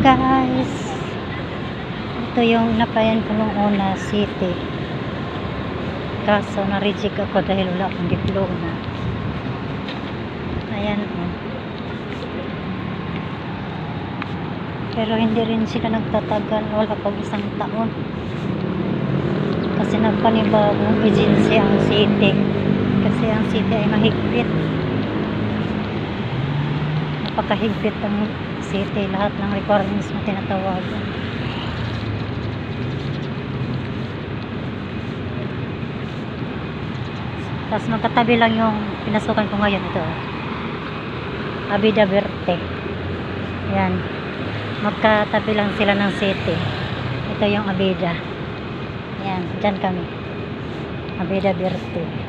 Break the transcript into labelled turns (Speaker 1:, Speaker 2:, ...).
Speaker 1: guys, ito yung naplayan ko nung una, city, kaso na-reject ako dahil wala akong diploma. Ayan o. Pero hindi rin sila nagtatagal, wala pag isang taon kasi nagpanibagong agency ang city, kasi ang city ay mahigpit, napakahigpit ang city, lahat ng requirements mo tinatawagan. Tapos magkatabi lang yung pinasukan ko ngayon, ito Abida Verde, yan, magkatabi lang sila ng city. Ito yung Abida, yan, dyan kami, Abida Verde.